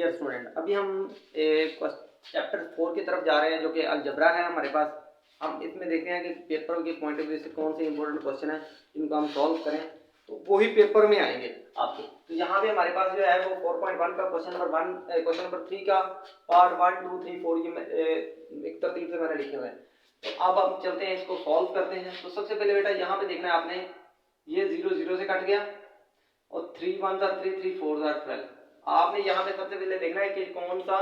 Dear student, अभी हम chapter 4 की तरफ जा रहे हैं जो कि अलजबरा है हमारे पास। हम इसमें देखते हैं कि पेपर के पॉइंट ऑफ व्यू से कौन से इंपॉर्टेंट क्वेश्चन है जिनको हम सॉल्व करें तो वही पेपर में आएंगे आपके। तो यहाँ पे हमारे पास जो है वो 4.1 का क्वेश्चन नंबर 3 का पार्ट 1 2 3 4 ये एक तरतीब से मैंने लिखे हुए हैं। तो अब हम चलते हैं, इसको सॉल्व करते हैं। तो सबसे पहले बेटा यहाँ पे देखना है आपने, ये 0 0 से कट गया और 3 1 3 3 4 12। आपने यहाँ पे सबसे पहले देखना है कि कौन सा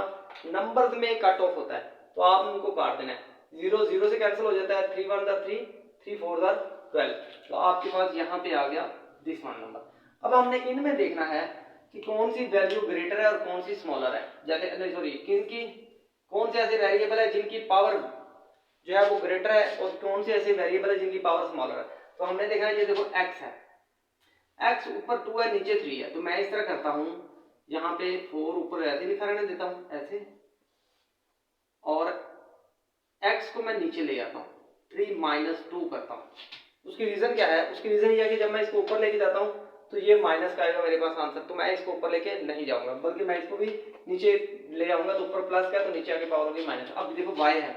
नंबर्स में कट ऑफ होता है, तो आप उनको काट देना है। 0 0 से कैंसिल हो जाता है, 3 1 3 3 4 12। तो आपके पास यहाँ पे आ गया दिस वन नंबर। अब हमने इनमें देखना है कि कौन सी वैल्यू ग्रेटर है और कौन सी स्मॉलर है, जैसे सॉरी किनकी कौन से ऐसे वेरिएबल है जिनकी पावर जो है वो ग्रेटर है और कौन से ऐसे वेरिएबल है जिनकी पावर स्मॉलर है। तो हमने देखा है, ये देखो x है, x ऊपर 2 है नीचे 3 है। तो मैं इस तरह करता हूं, यहाँ पे 4 ऊपर ऐसे लिखा रहने देता हूं ऐसे, और x को मैं नीचे ले आता हूं 3 -2 करता हूं। उसकी रीजन क्या है? उसकी रीजन ये है कि जब मैं इसको ऊपर लेके जाता हूं तो ये माइनस का आएगा मेरे पास आंसर, तो मैं इसको ऊपर लेके नहीं जाऊंगा बल्कि मैं इसको भी नीचे ले आऊंगा। तो ऊपर प्लस का है तो नीचे आके पावर होगी माइनस। अब देखो y है,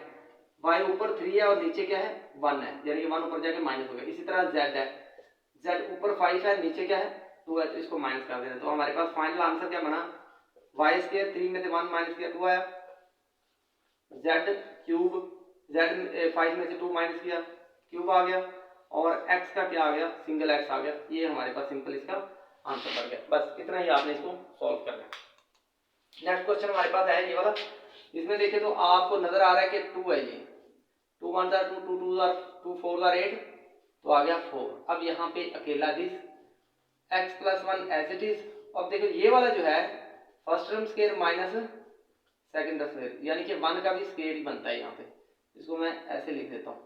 y ऊपर 3 है और नीचे क्या है 1 है, यानी कि 1 ऊपर जाके माइनस हो गया। इसी तरह z है, z ऊपर 5 है नीचे क्या है 2 है, तो इसको माइनस कर देना। तो हमारे पास फाइनल आंसर क्या बना, y स्क्वायर 3 में से 1 माइनस किया 2 आया, z क्यूब z 5 में से 2 माइनस किया क्यूब आ गया, और x का क्या आ गया सिंगल x आ गया। ये हमारे पास सिंपल इसका आंसर बन गया। बस इतना ही आपने इसको सॉल्व करना है। नेक्स्ट क्वेश्चन हमारे पास है ये वाला, इसमें देखें तो आपको नजर आ रहा है कि 2 है, ये 2 1 2 2 2 2 4 8, तो आ गया 4। अब यहाँ पे अकेला this x + 1 as it is. अब देखो ये वाला जो है first term square minus second term square, यानी कि 1 का भी स्क्वायर ही बनता है यहाँ पे। इसको मैं ऐसे लिख देता हूँ।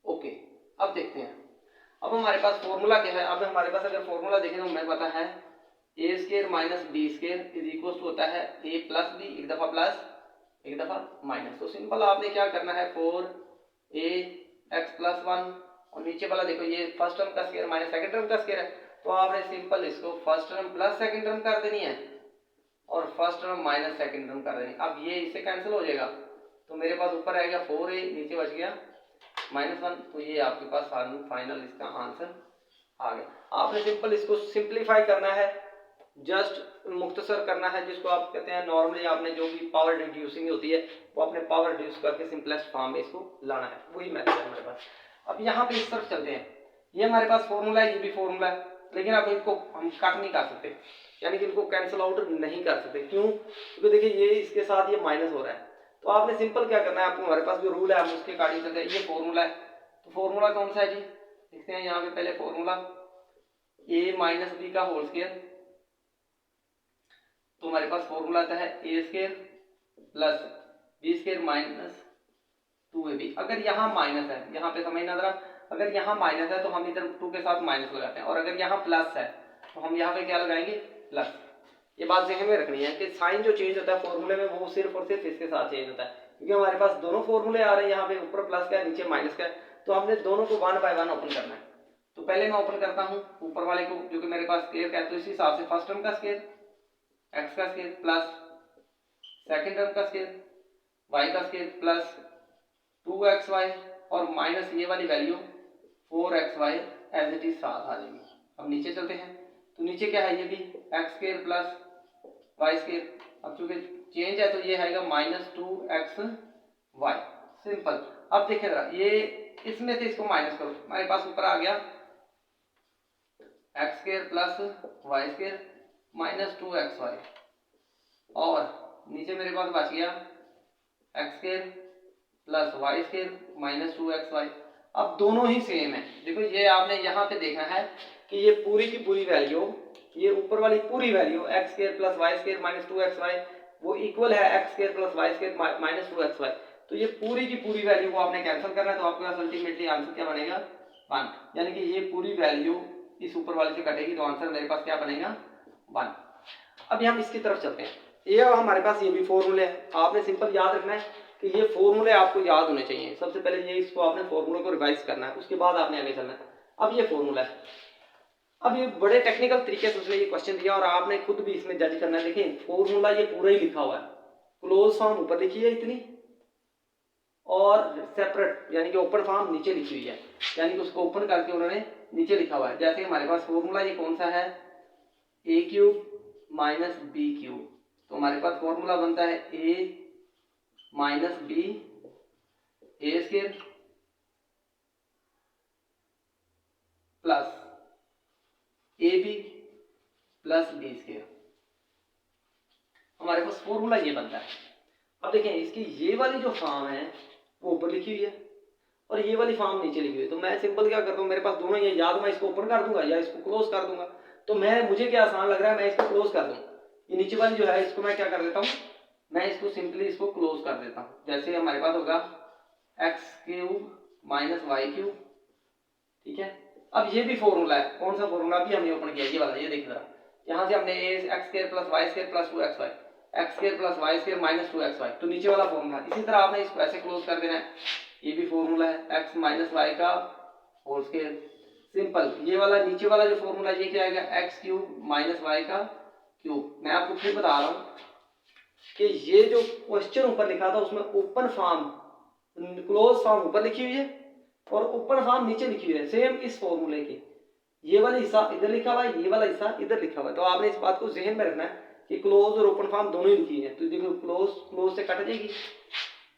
ओके, अब देखते हैं अब हमारे पास फॉर्मूला क्या है। अब हमारे पास अगर फॉर्मूला देखें तो हमें पता है a² - b² = होता है a + b, एक दफा प्लस एक दफा माइनस। तो सिंपल आपने क्या करना है 4ax + 1, और नीचे वाला देखो ये फर्स्ट टर्म का स्क्वायर माइनस सेकंड टर्म का स्क्वायर है, तो आपने सिंपल इसको first term plus second term कर देनी है और first term minus second term कर देनी। अब ये इससे कैंसिल हो जाएगा, तो मेरे पास ऊपर आएगा 4a, नीचे बच गया -1। तो ये आपके पास फाइनल इसका आंसर आ गया। आपने सिंपल इसको सिंप्लीफाई करना है, जस्ट मुख्तसर करना है, जिसको आप कहते हैं नॉर्मली आपने जो भी पावर रिड्यूसिंग होती है वो अपने पावर रिड्यूस करके सिंपलेस्ट फॉर्म में इसको लाना है, वही मेथड है हमारे पास। अब यहाँ पे इस तरफ चलते हैं, ये हमारे पास फॉर्मूला है, ये भी फॉर्मूला है, लेकिन अब इनको हम कट नहीं कर सकते, यानी कि इनको कैंसिल आउट नहीं कर सकते। क्यों? क्योंकि देखिए ये इसके साथ ये माइनस हो रहा है। तो आपने सिंपल क्या करना है, आपको हमारे पास जो रूल है हम उसके अकॉर्डिंग चलते हैं। ये फॉर्मूला है, तो फॉर्मूला कौन सा है जी, देखते हैं यहाँ पे पहले फॉर्मूला a - b का होल स्क्वायर। तो हमारे पास फॉर्मूला आता है a² + b² - 2ab। अगर यहाँ माइनस है, यहाँ पे समझना जरा, अगर यहाँ माइनस है तो हम इधर 2 के साथ माइनस लगाते हैं, और अगर यहाँ प्लस है तो हम यहाँ पे क्या लगाएंगे प्लस। ये बात ज़हन में रखनी है कि साइन जो चेंज होता है फॉर्मूले में वो सिर्फ और सिर्फ इसके साथ चेंज होता है, क्योंकि हमारे पास दोनों फॉर्मूले आ रहे हैं, यहाँ पे ऊपर प्लस का है नीचे माइनस का है, तो हमने दोनों को 1 बाय 1 ओपन करना है। तो पहले मैं ओपन करता हूँ ऊपर वाले को जो कि मेरे पास स्क्वायर का है, तो इस हिसाब से फर्स्ट टर्म का स्क्वायर x का स्क्वायर प्लस सेकंड टर्म का स्क्वायर y का स्क्वायर प्लस 2xy और माइनस ये वाली value 4xy as it is साथ आ जाएगी। अब नीचे चलते हैं, तो नीचे क्या है, ये भी x² + y²। अब चूंकि चेंज है तो ये आएगा -2xy, सिंपल। अब देखिए जरा, ये इसमें से इसको माइनस करो, हमारे पास ऊपर आ गया x² + y² -2xy, और नीचे मेरे पास बच गया x² + y² -2xy। अब दोनों ही सेम है। देखो ये आपने यहाँ पे देखना है कि ये पूरी की पूरी वैल्यू, ये ऊपर वाली पूरी वैल्यू x² + y² -2xy वो इक्वल है x² + y² -2xy। तो ये पूरी की पूरी वैल्यू को आपने कैंसिल करना है, तो आपके पास अल्टीमेटली आंसर क्या बनेगा 1, यानी कि ये पूरी वैल्यू इस ऊपर वाले से कटेगी, तो आंसर मेरे पास क्या बनेगा 1। अभी हम इसकी तरफ चलते हैं, ये हमारे पास ये भी फॉर्मूले हैं। आपने सिंपल याद रखना है कि ये फॉर्मूले आपको याद होने चाहिए। सबसे पहले ये इसको आपने फॉर्मूले को रिवाइज करना है, उसके बाद आपने आगे चलना है। अब ये फॉर्मूला है, अब ये बड़े टेक्निकल तरीके से उसने ये क्वेश्चन दिया और आपने खुद भी इसमें जज करना है। देखें फॉर्मूला ये पूरा ही लिखा हुआ है, क्लोज फॉर्म ऊपर लिखी है इतनी और सेपरेट यानी कि ओपन फॉर्म नीचे लिखी हुई है, यानी कि उसको ओपन करके उन्होंने नीचे लिखा हुआ है। जैसे हमारे पास फॉर्मूला ये कौन सा है, A cube minus B cube, तो हमारे पास फॉर्मूला बनता है A minus B A square plus A B plus B square, हमारे पास फॉर्मूला ये बनता है। अब देखें इसकी ये वाली जो फॉर्म है वो ऊपर लिखी हुई है और ये वाली फॉर्म नीचे लिखी हुई है, तो मैं सिंपल क्या करता हूँ, मेरे पास दोनों ये, या तो मैं इसको ओपन कर दूंगा या इसको क्लोज कर दूंगा। तो मुझे क्या आसान लग रहा है, मैं इसको क्लोज कर दूँ। ये नीचे वाली जो है इसको मैं क्या कर देता हूँ, मैं इसको सिंपली इसको क्लोज कर देता हूँ। जैसे हमारे पास होगा x cube minus y cube, ठीक है। अब ये भी फॉर्मूला है, कौन सा फॉर्मूला भी हमने ओपन किया, ये वाला, ये देख रहा, यहाँ से हमने x square plus y square plus 2xy, x square plus y square minus 2xy, तो नीचे वाला फॉर्मूला। इसी तरह आपने इसको ऐसे क्लोज कर देना है, ये भी फॉर्मूला है एक्स माइनस वाई का होल स्क्वायर, सिंपल। ये वाला नीचे वाला जो फॉर्मूला ये क्या आएगा, एक्स क्यूब माइनस वाई का क्यूब। मैं आपको फिर बता रहा हूँ कि ये जो क्वेश्चन ऊपर लिखा था उसमें ओपन फॉर्म क्लोज फॉर्म ऊपर लिखी हुई है और ओपन फॉर्म नीचे लिखी हुई है, सेम इस फॉर्मूले की। ये वाला हिस्सा इधर लिखा हुआ है, ये वाला हिस्सा इधर लिखा हुआ है, तो आपने इस बात को जहन में रखना है कि क्लोज और ओपन फॉर्म दोनों ही लिखी है। तो देखो क्लोज से कट जाएगी,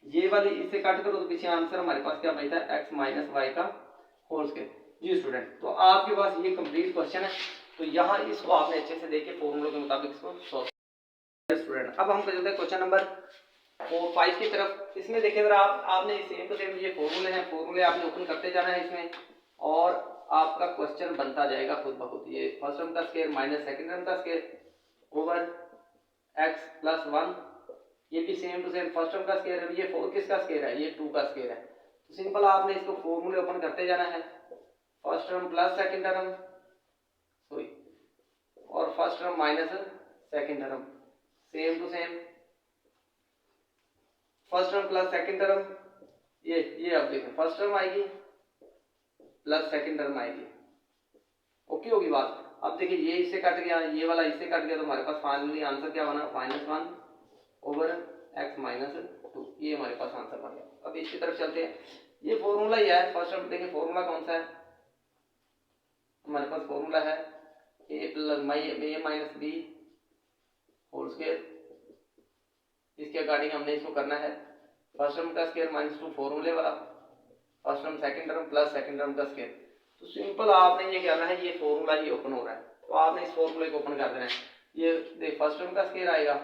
ये वाली इससे कट करो तो पीछे आंसर हमारे पास क्या बचता है, एक्स माइनस वाई का होल स्क्वायर। जी स्टूडेंट, तो आपके पास ये कंप्लीट क्वेश्चन है, तो यहाँ इसको आपने अच्छे से देख के फॉर्मूले के मुताबिक इसको सॉल्व किया। स्टूडेंट अब हम चलते हैं क्वेश्चन नंबर 5 की तरफ। इसमें देखिए अगर आपने सेम टू सेम ये फॉर्मूले हैं, फॉर्मूले आपने ओपन करते जाना है इसमें और आपका क्वेश्चन बनता जाएगा खुद ब खुद। ये फर्स्ट टर्म का स्क्वायर माइनस सेकंड टर्म का स्क्वायर ओवर x प्लस 1, ये भी same to same first term का स्क्वायर है, ये 4 किसका स्क्वायर है, ये 2 का स्क्वायर है। तो सिंपल आपने इसको फॉर्मूले ओपन करते जाना है, first term plus second term sorry और first term minus second term, same to same first term plus second term, ये अब देखें फर्स्ट टर्म आएगी प्लस सेकंड टर्म आएगी, ओके होगी बात। अब देखिए ये इससे कट गया, ये वाला इससे कट गया, तो हमारे पास फाइनली आंसर क्या बना, -1 ओवर x माइनस 2, ये हमारे पास आंसर बन गया। अब इसकी तरफ चलते हैं, ये फॉर्मूला ही है। फर्स्ट टर्म देखिए फॉर्मूला कौन सा है, हमारे पास फॉर्मूला है a minus B whole square, इसके अकॉर्डिंग हमने इसको करना है फर्स्ट टर्म का स्क्वायर माइनस 2 फॉर्मूले वाला, first term second term plus second term का स्क्वायर। तो सिंपल आपने ये करना है, ये फॉर्मूला ही ओपन हो रहा है तो आपने इस फॉर्मूले को ओपन कर देना है। ये देख फर्स्ट टर्म का स्क्वायर आएगा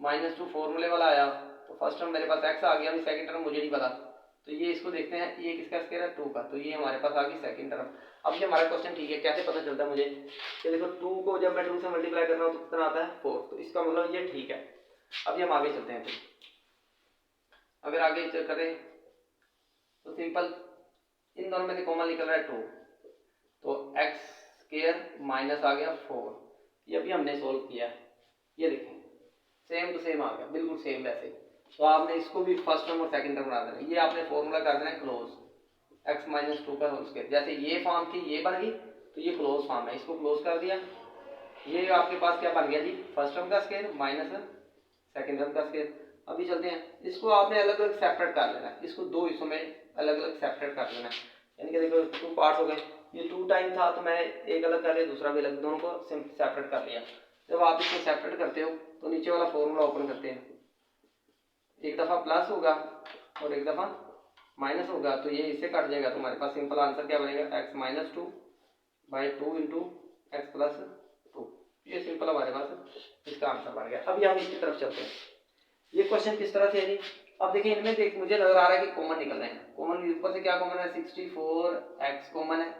-2 फॉर्मूले वाला आया, तो फर्स्ट टर्म मेरे पास x आ गया, अभी सेकंड टर्म मुझे नहीं पता, तो ये इसको देखते हैं, ये किसका स्क्वायर है 2 का, तो ये हमारे पास आ गई सेकंड टर्म। अब ये हमारा क्वेश्चन ठीक है, कैसे पता चलता है मुझे, ये देखो 2 को जब मैं 2 से मल्टीप्लाई कर रहा हूँ तो कितना आता है 4, तो इसका मतलब ये ठीक है। अब ये हम आगे चलते हैं, अगर आगे करें तो सिंपल इन दोनों में से कॉमन निकल रहा है 2, तो x स्क्वायर माइनस आ गया 4, ये अभी हमने सोल्व किया, ये देखें सेम टू सेम आ गया, बिल्कुल सेम वैसे। तो आपने इसको भी फर्स्ट टर्म और सेकंड टर्म बना देना, ये आपने फॉर्मूला कर देना है क्लोज, x माइनस 2 का होल स्क्वायर। जैसे ये फॉर्म थी ये बन गई, तो ये क्लोज फॉर्म है, इसको क्लोज कर दिया। ये आपके पास क्या बन गया जी, फर्स्ट टर्म का स्क्वायर माइनस सेकंड टर्म का स्क्वायर। अभी चलते हैं, इसको आपने अलग अलग सेपरेट कर लेना है, इसको दो हिस्सों में अलग अलग सेपरेट कर लेना है, यानी कि देखो 2 पार्ट्स हो गए, ये 2 टाइम था तो मैं एक अलग कर लिया, दूसरा भी अलग, दोनों को सेपरेट कर लिया। जब आप इसको सेपरेट करते हो तो नीचे वाला फॉर्मूला ओपन करते हैं, एक दफ़ा प्लस होगा और एक दफ़ा माइनस होगा, तो ये इससे कट जाएगा, तो हमारे पास सिंपल आंसर क्या बनेगा, x minus 2 by 2 into x plus 2, ये सिंपल हमारे पास इसका आंसर बन गया। अभी हम इसकी तरफ चलते हैं, ये क्वेश्चन किस तरह से है जी। अब देखिए इनमें देख मुझे नजर आ रहा है कि कॉमन निकल रहे हैं, कॉमन ऊपर से क्या कॉमन है, 64x कॉमन है,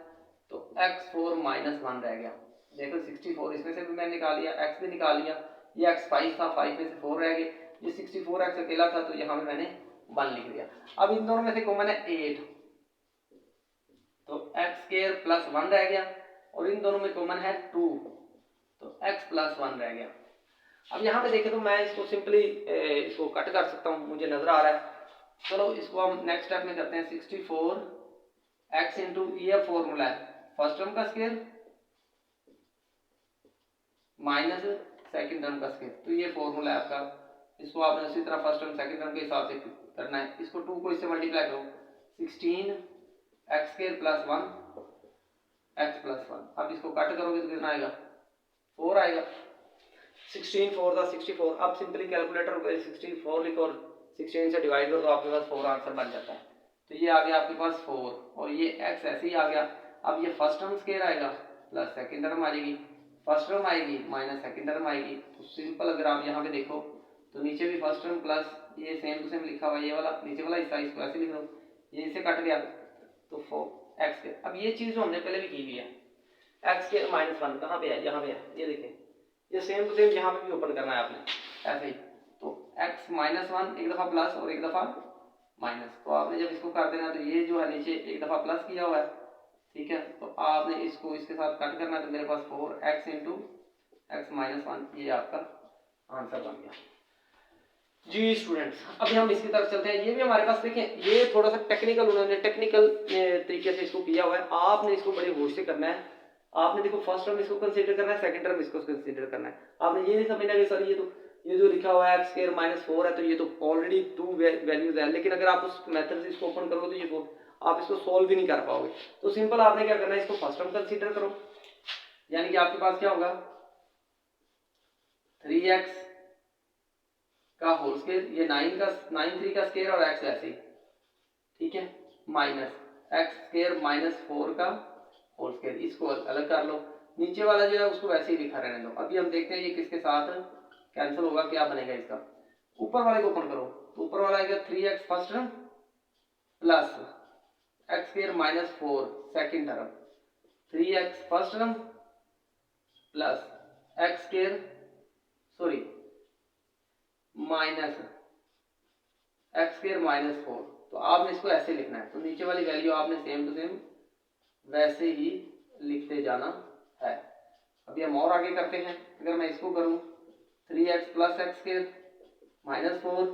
तो x4 माइनस 1 रह गया। देखो 64 इसमें से भी मैंने निकाल लिया, x भी निकाल लिया, ये x5 था, 5 में से 4 रह गए, ये 64x अकेला था तो यहाँ पे मैंने 1 लिख दिया। अब इन दोनों में से कॉमन है 8, तो x स्क्वायर प्लस 1 रह गया, और इन दोनों में कॉमन है 2, तो x प्लस 1 रह गया। अब यहाँ पे देखें तो मैं इसको सिंपली इसको कट कर सकता हूँ, मुझे नजर आ रहा है। चलो इसको हम नेक्स्ट स्टेप में करते हैं, 64x इंटू, ये फॉर्मूला है फर्स्ट टर्म का स्क्वायर माइनस सेकंड टर्म का स्क्वायर। तो ये फॉर्मूला है आपका, इसको आपने उसी तरह फर्स्ट टर्म सेकंड टर्म के हिसाब से करना है। इसको 2 को इससे मल्टीप्लाई करो, 16 x square plus 1 x plus 1। अब इसको कट करोगे तो कितना आएगा, 4 आएगा। 16 4 था 64। अब सिंपली कैलकुलेटर को 64 लिखो और 16 से डिवाइड करो तो आपके पास 4 आंसर बन जाता है। तो ये आ गया आपके पास 4 और ये x ऐसे ही आ गया। अब ये फर्स्ट टर्म स्क्वायर आएगा प्लस सेकंड टर्म आ जाएगी, फर्स्ट टर्म आएगी माइनस सेकंड टर्म आएगी। तो सिंपल अगर आप यहाँ पे देखो तो नीचे भी फर्स्ट टर्म प्लस ये सेम टू सेम लिखा हुआ है, ये वाला नीचे वाला हिस्सा इसको ऐसे लिख दो, ये इससे कट गया तो 4 एक्स स्क्वायर। अब ये चीज़ जो हमने पहले भी की हुई है, एक्स स्क्वायर माइनस 1 कहाँ पे है, यहाँ पे है, ये देखें, ये सेम टू सेम यहाँ पे भी ओपन करना है आपने ऐसे ही। तो x माइनस 1 एक दफ़ा प्लस और एक दफ़ा माइनस, तो आपने जब इसको कर देना तो ये जो है नीचे एक दफ़ा प्लस किया हुआ है, ठीक है, तो आपने इसको इसके साथ कट करना है। तो मेरे पास 4x इंटू एक्स माइनस 1, ये आपका आंसर बन गया जी। स्टूडेंट्स अभी हम इसकी तरफ चलते हैं। ये भी हमारे पास देखें, ये थोड़ा सा टेक्निकल, उन्होंने टेक्निकल तरीके से इसको किया हुआ है। आपने इसको बड़े होश से करना है। आपने देखो फर्स्ट टर्म इसको कंसीडर करना है, सेकंड टर्म इसको कंसीडर करना है। आपने ये नहीं समझना कि सर ये जो लिखा हुआ है एक्स स्क्वायर माइनस 4 है तो ये तो ऑलरेडी 2 वैल्यूज है, लेकिन अगर आप उस मेथड से इसको ओपन करोगे तो ये आप इसको सोल्व भी नहीं कर पाओगे। तो सिंपल आपने क्या करना है, इसको फर्स्ट टर्म कंसीडर करो, यानी कि आपके पास क्या होगा 3x का होल स्क्वायर, ये 9 3 का स्क्वायर और x ऐसे ही, ठीक है, माइनस एक्स स्क्वायर माइनस 4 का होल स्क्वायर, इसको अलग कर लो। नीचे वाला जो है उसको वैसे ही लिखा रहने दो। अभी हम देखते हैं ये किसके साथ कैंसिल होगा, क्या बनेगा इसका। ऊपर वाले को ओपन करो तो ऊपर वाला आएगा 3x first term plus x square minus 4 second term, 3x first term plus x square sorry minus x square minus 4। तो आपने इसको ऐसे लिखना है। तो नीचे वाली वैल्यू आपने सेम टू सेम वैसे ही लिखते जाना है। अभी हम और आगे करते हैं। अगर मैं इसको करूं 3x plus x square minus 4,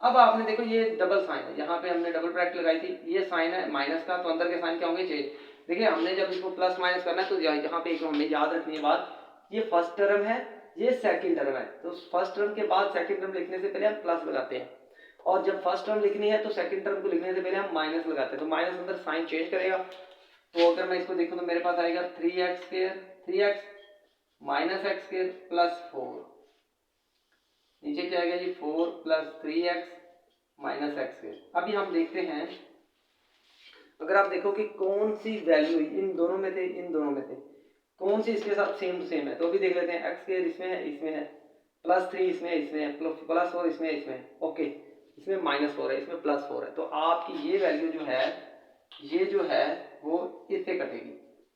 अब आपने देखो ये डबल साइन है, यहाँ पे हमने डबल ब्रैकेट लगाई थी, ये साइन है माइनस का, तो अंदर के साइन क्या होंगे चेंज। देखिए हमने जब इसको प्लस माइनस करना है तो यहाँ पे एक हमें याद रखनी है बात, ये फर्स्ट टर्म है, ये सेकंड टर्म है, तो फर्स्ट टर्म के बाद सेकंड टर्म लिखने से पहले हम प्लस लगाते हैं, और जब फर्स्ट टर्म लिखनी है तो सेकंड टर्म को लिखने से पहले हम माइनस लगाते हैं। तो माइनस अंदर साइन चेंज करेगा। तो अगर मैं इसको देखूं तो मेरे पास आएगा 3x square 3x minus x square plus 4, नीचे क्या आएगा जी 4 plus 3x minus x square. अभी हम देखते हैं, अगर आप देखो कि कौन सी वैल्यू इन दोनों में से कौन सी इसके साथ सेम टू सेम है, तो अभी देख लेते हैं। एक्स स्क्वायर इसमें है प्लस 3 इसमें है प्लस 4 इसमें है, ओके, इसमें माइनस 4 है, इसमें प्लस 4 है। तो आपकी ये वैल्यू जो है वो इससे कटेगी।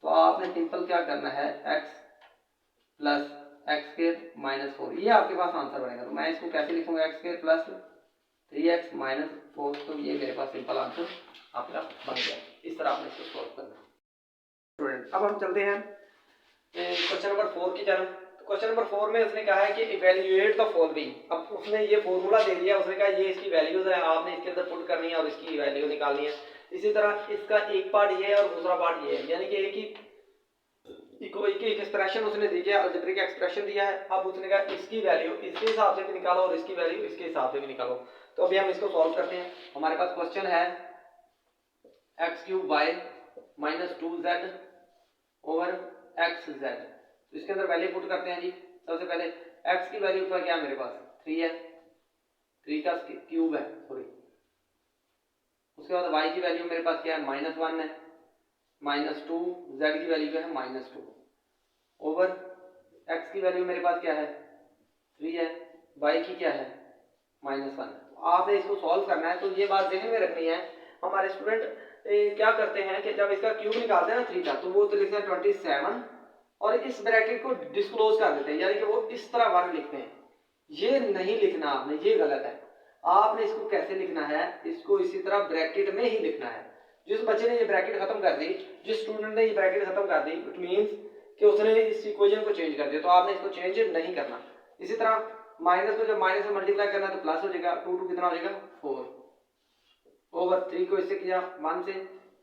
तो आपने सिंपल क्या करना है, x plus x square minus 4, ये आपके पास आंसर बनेगा। तो मैं इसको कैसे लिखूंगा, x square plus 3x minus 4, तो ये मेरे पास सिंपल आंसर आपका बन गया। इस तरह आपने इसको सॉल्व करना है। स्टूडेंट अब हम चलते हैं क्वेश्चन नंबर 4 की तरफ। तो क्वेश्चन नंबर 4 में उसने कहा है कि इवैल्यूएट द फॉलोइंग। अब उसने ये फॉर्मूला दे दिया, उसने कहा ये इसकी वैल्यूज है, आपने इसके अंदर पुट करनी है और इसकी वैल्यू निकालनी है। इसी तरह इसका एक पार्ट ये है और दूसरा पार्ट ये है, यानी कि एक ही एक्सप्रेशन उसने दी है, अलजेब्रिक एक्सप्रेशन दिया है। अब उसने कहा इसकी वैल्यू इसके हिसाब से भी निकालो और इसकी वैल्यू इसके हिसाब से भी निकालो। तो अभी हम इसको सॉल्व करते हैं। हमारे पास क्वेश्चन है x³ y minus 2z over xz। तो इसके अंदर वैल्यू पुट करते हैं जी। सबसे पहले x की वैल्यू पर क्या है, मेरे पास 3 है, 3 का क्यूब है सॉरी। उसके बाद y की वैल्यू मेरे पास क्या है, -1 है, -2, z की वैल्यू क्या है -2 ओवर x की वैल्यू मेरे पास क्या है 3 है, y की क्या है -1 है। आपने इसको सॉल्व करना है। तो ये बात ध्यान में रखनी है। हमारे स्टूडेंट क्या करते हैं कि जब इसका क्यूब निकालते हैं ना 3 का, तो वो तो लिखते हैं 27 और इस ब्रैकेट को डिस्क्लोज कर देते हैं, यानी कि वो इस तरह 1 लिखते हैं। ये नहीं लिखना आपने, ये गलत है। आपने इसको कैसे लिखना है, इसको इसी तरह ब्रैकेट में ही लिखना है। जिस बच्चे ने ये ब्रैकेट खत्म कर दी, जिस स्टूडेंट ने ये ब्रैकेट खत्म कर दी, इट मींस कि उसने इस इक्वेशन को चेंज कर दिया। तो आपने इसको चेंज नहीं करना। इसी तरह माइनस को जब माइनस से मल्टीप्लाई करना है तो प्लस हो जाएगा, 2 कितना हो जाएगा 4 ओवर 3 को इससे किया 1 से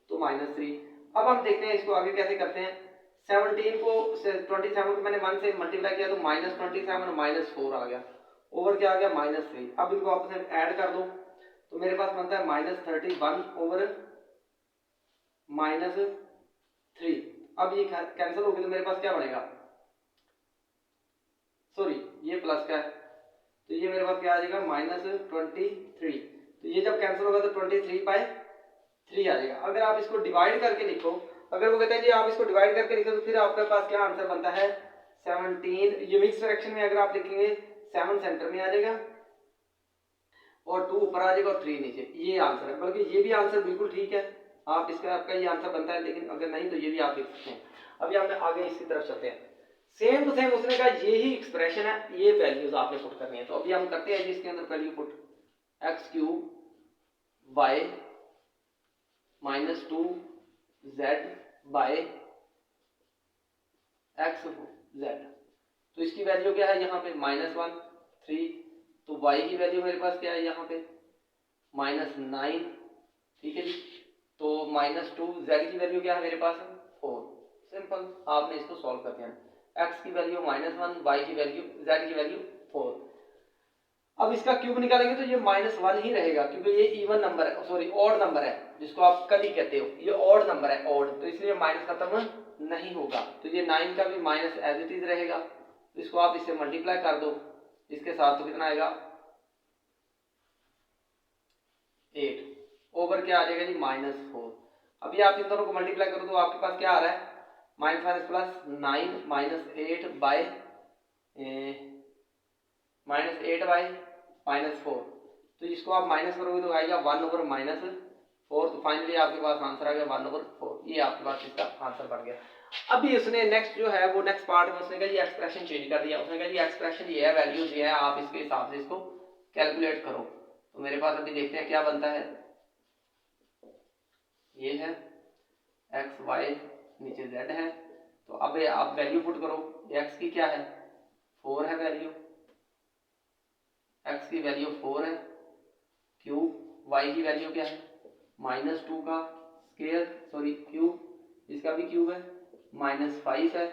तो -3। अब हम देखते हैं इसको आगे कैसे करते हैं। 17 को 27 को मैंने 1 से मल्टीप्लाई किया तो -27 -4 आ गया, ओवर क्या आ गया -3। अब इनको आपस में ऐड कर दो तो मेरे पास बनता है -31 ओवर -3। अब ये कैंसिल हो गया तो मेरे पास क्या बनेगा, सॉरी ये प्लस का है तो ये मेरे पास क्या आ जाएगा -23। तो ये जब कैंसिल होगा तो 23/3 आ जाएगा। अगर आप इसको डिवाइड करके लिखो, अगर वो कहते हैं जी आप इसको डिवाइड करके लिखो तो फिर आपके पास क्या आंसर बनता है 17। ये मिक्स फ्रैक्शन में अगर आप लिखेंगे 7 सेंटर में आ जाएगा और 2 ऊपर आ जाएगा और 3 नीचे, ये आंसर है। बल्कि ये भी आंसर बिल्कुल ठीक है, आप इसका आपका ये आंसर बनता है, लेकिन अगर नहीं तो ये भी आप लिख सकते हैं। अभी हम आगे इसकी तरफ चलते हैं। सेम टू सेम उसने कहा ये ही एक्सप्रेशन है, ये वैल्यूज आपने पुट करनी है। तो अभी हम करते हैं जी इसके अंदर value put, x³ y -2z by xz। तो इसकी वैल्यू क्या है यहाँ पे -1 3, तो y की वैल्यू मेरे पास क्या है यहाँ पे -9, ठीक है जी। तो -2, z की वैल्यू क्या है मेरे पास 4। सिंपल, आपने इसको सॉल्व कर दिया। x की वैल्यू -1, y की वैल्यू, z की वैल्यू 4। अब इसका क्यूब निकालेंगे तो ये -1 ही रहेगा क्योंकि ये इवन नंबर है, सॉरी ऑड नंबर है, जिसको आप कली कहते हो, ये ऑड नंबर है ऑड, तो इसलिए माइनस खत्म नहीं होगा। तो ये 9 का भी माइनस एज इट इज रहेगा। तो इसको आप इससे मल्टीप्लाई कर दो इसके साथ, तो कितना आएगा 8 ओवर क्या आ जाएगा जी -4। अभी आप इन दोनों को मल्टीप्लाई करो तो आपके पास क्या आ रहा है -9 -8 बाय -4। तो इसको आप माइनस करोगे तो आएगा 1 ओवर -4। तो फाइनली आपके पास आंसर आ गया 1 ओवर 4। ये आपके पास इसका आंसर बन गया। अभी उसने नेक्स्ट जो है वो नेक्स्ट पार्ट में उसने कहा ये एक्सप्रेशन चेंज कर दिया। उसने कहा जी एक्सप्रेशन ये है, वैल्यूज ये है, आप इसके हिसाब से इसको कैलकुलेट करो। तो मेरे पास अभी देखते हैं क्या बनता है। ये है एक्स वाई, नीचे जेड है। तो अब आप वैल्यू पुट करो। एक्स की क्या है 4 है वैल्यू, x की वैल्यू 4 है क्यूब, y की वैल्यू क्या है -2 का स्क्वायर, सॉरी क्यूब, इसका भी क्यूब है -5 है,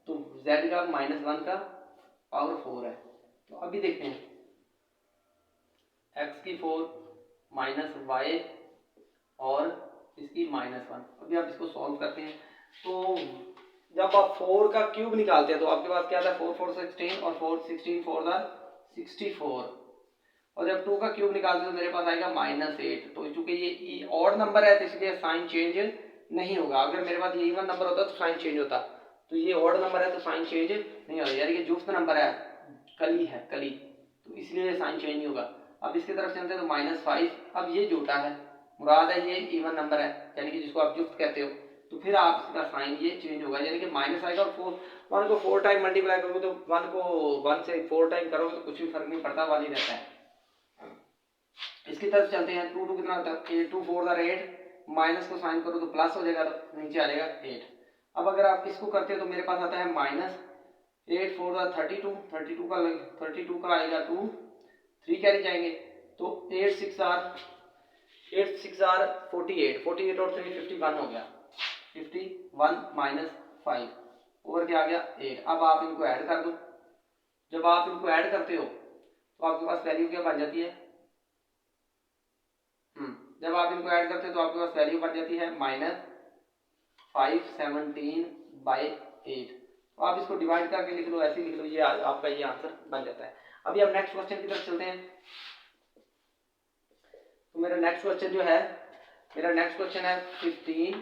तो z का -1 का पावर 4 है। तो अभी देखते हैं x की 4 -y और इसकी -1। अभी आप इसको सॉल्व करते हैं तो जब आप 4 का क्यूब निकालते हैं तो आपके पास क्या था 4 4 16 और 4 16 4 64, और जब 2 का क्यूब निकालते तो मेरे पास आएगा -8। तो चूंकि ये ऑड नंबर है तो इसलिए साइन चेंज नहीं होगा। अगर मेरे पास ये इवन नंबर होता तो साइन चेंज होता, तो ये ऑड नंबर है तो साइन चेंज नहीं होगा, यानी कि जुफ्त नंबर है, कली है कली, तो इसलिए साइन चेंज नहीं होगा। अब इसकी तरफ चलते हैं तो -5। अब ये जोटा है, मुराद है ये इवन नंबर है, यानी कि जिसको आप जुफ्त कहते हो, तो फिर आप इसका साइन ये चेंज होगा, यानी कि माइनस आएगा। और 1 को 4 टाइम मल्टीप्लाई करोगे तो 1 को 1 से 4 टाइम करोगे तो कुछ भी फर्क नहीं पड़ता, 1 ही रहता है। इसकी तरफ चलते हैं 2 2 कितना होता है 2 4 8, माइनस को साइन करो तो प्लस हो जाएगा, तो नीचे आ जाएगा 8। अब अगर आप इसको करते हो तो मेरे पास आता है -8 4 32, 32 का आएगा 2, 3 कैरी जाएंगे तो 8 6 आर 48 और 3 51 हो गया, 51 -5 ओवर क्या आ गया 8। अब आप इनको ऐड कर दो। जब आप इनको ऐड करते हो तो आपके पास वैल्यू क्या बन जाती है, जब आप इनको ऐड करते हो तो आपके पास वैल्यू बन जाती है -517/8। तो आप इसको डिवाइड करके लिख लो, ऐसे लिख लो, ये आपका ये आंसर बन जाता है। अभी हम नेक्स्ट क्वेश्चन की तरफ चलते हैं। तो मेरा नेक्स्ट क्वेश्चन जो है, मेरा नेक्स्ट क्वेश्चन है 15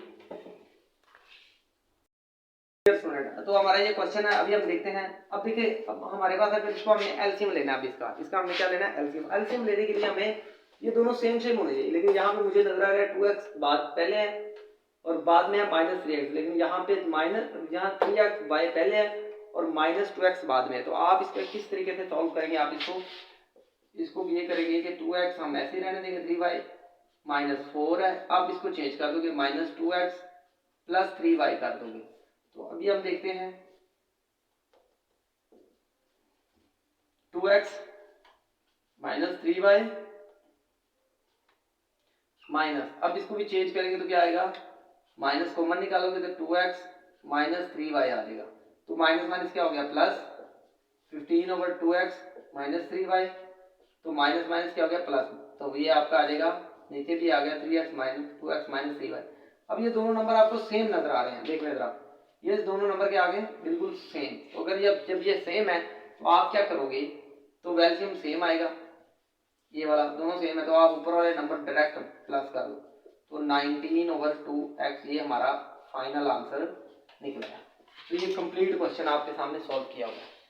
तो हमारा ये क्वेश्चन है। अभी हम देखते हैं। अब देखिए, अब हमारे पास है, इसको हमें एलसीएम लेना है। अब इसका हमें क्या लेना है एलसीएम लेने के लिए हमें ये दोनों सेम होने चाहिए, लेकिन यहाँ पे मुझे नजर आ रहा है 2x बाद पहले है और बाद में है -3x, लेकिन यहाँ पे यहाँ 3xy पहले है और -2x बाद में है। तो आप इसको किस तरीके से सॉल्व करेंगे, आप इसको ये करेंगे कि 2x हम ऐसे ही रहने देंगे, 3y -4 है, आप इसको चेंज कर दोगे -2x + 3y कर दोगे। तो अभी हम देखते हैं 2x -3y माइनस, अब इसको भी चेंज करेंगे तो क्या आएगा माइनस कॉमन निकालोगे तो 2x माइनस 3y आ जाएगा। तो माइनस माइनस क्या हो गया प्लस, 15/2x माइनस 3y, तो माइनस माइनस क्या हो गया प्लस, तो ये आपका आ जाएगा, नीचे भी आ गया 3x minus 2x minus 3y। अब ये दोनों नंबर आपको सेम नजर आ रहे हैं, देख लें जरा, ये दोनों नंबर के आगे बिल्कुल सेम। तो अगर जब ये सेम है तो आप क्या करोगे, तो वैल्यूम सेम आएगा, ये वाला दोनों सेम है तो आप ऊपर वाले नंबर डायरेक्ट प्लस कर दो, तो 19/2x ये हमारा फाइनल आंसर निकला है। तो ये कंप्लीट क्वेश्चन आपके सामने सॉल्व किया हुआ है।